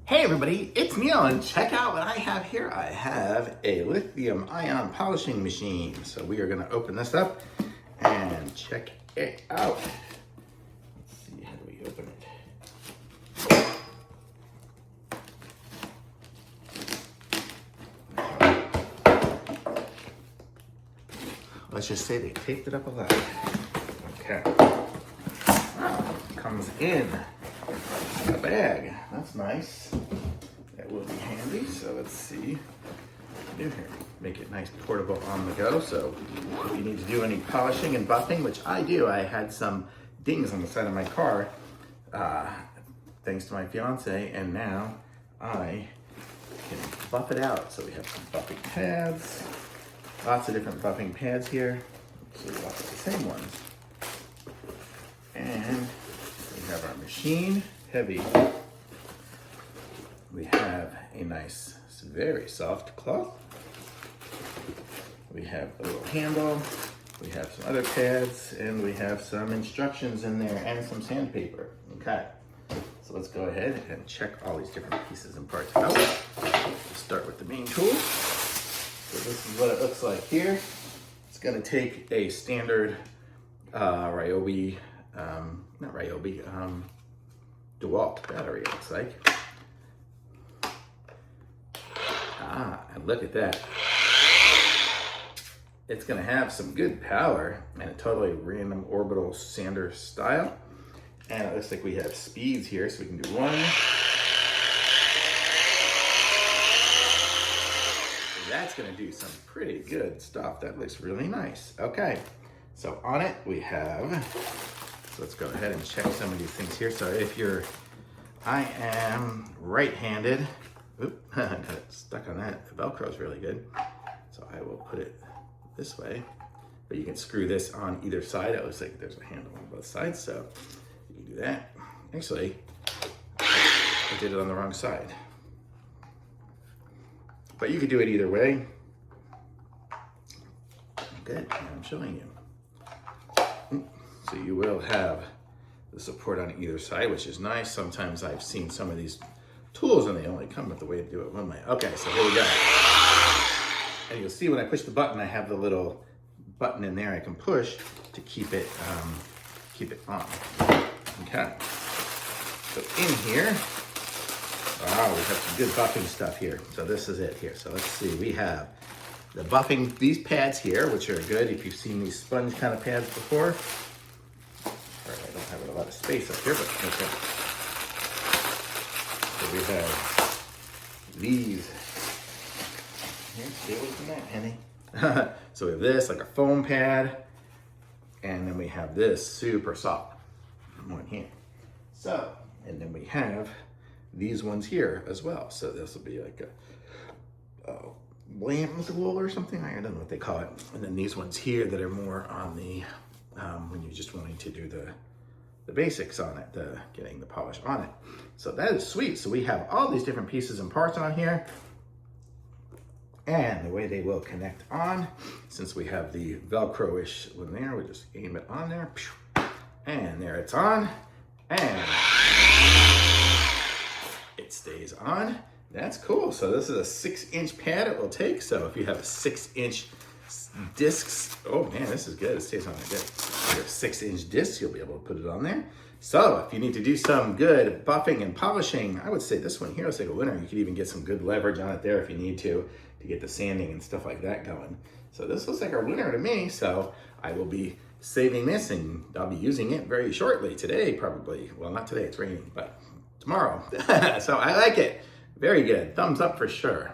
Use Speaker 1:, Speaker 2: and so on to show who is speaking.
Speaker 1: Hey everybody, it's Neil, and check out what I have here. I have a lithium ion polishing machine. So we are going to open this up and check it out. Let's see, how do we open it? Let's just say they taped it up a lot. Okay. Wow, comes in a bag. That's nice. That will be handy. So let's see what we do here. Make it nice, portable, on the go. So if you need to do any polishing and buffing, which I do, I had some dings on the side of my car, thanks to my fiance, and now I can buff it out. So we have some buffing pads, lots of different buffing pads here. So we buff the same ones. And we have our machine, heavy. We have a nice, very soft cloth. We have a little handle. We have some other pads, and we have some instructions in there and some sandpaper. Okay, so let's go ahead and check all these different pieces and parts out. We'll start with the main tool. So this is what it looks like here. It's gonna take a standard Ryobi, not Ryobi, Dewalt battery, it looks like. And look at that. It's gonna have some good power and a totally random orbital sander style. And it looks like we have speeds here, so we can do one. So that's gonna do some pretty good stuff. That looks really nice. Okay, so on it we have, so let's go ahead and check some of these things here. So if I am right-handed. Oop, I got it stuck on that. The Velcro is really good. So I will put it this way, but you can screw this on either side. It looks like there's a handle on both sides, so you can do that. Actually, I did it on the wrong side. But you could do it either way. Good, I'm showing you. So you will have the support on either side, which is nice. Sometimes I've seen some of these tools and they only come with the way to do it one way. Okay, so here we go. And you'll see when I push the button, I have the little button in there I can push to keep it on. Okay. So in here, wow, we have some good buffing stuff here. So this is it here. So let's see, we have the buffing, these pads here, which are good if you've seen these sponge kind of pads before. Sorry, I don't have a lot of space up here, but okay. So we have these. Here, stay away from that, Henny. So we have this, like a foam pad, and then we have this super soft one here. So, and then we have these ones here as well. So this will be like a lamb's wool or something. I don't know what they call it. And then these ones here that are more on the, when you're just wanting to do the basics on it, getting the polish on it. So that is sweet. So we have all these different pieces and parts on here. And the way they will connect on, since we have the Velcro-ish one there, we'll just aim it on there. And there it's on. And it stays on. That's cool. So this is a 6-inch pad it will take. So if you have a 6-inch discs, oh man, this is good. It stays on there good. If you have 6-inch discs, you'll be able to put it on there. So if you need to do some good buffing and polishing, I would say this one here is like a winner. You could even get some good leverage on it there if you need to get the sanding and stuff like that going. So this looks like a winner to me. So I will be saving this and I'll be using it very shortly. Today, probably. Well, not today, it's raining, but tomorrow. So I like it. Very good. Thumbs up for sure.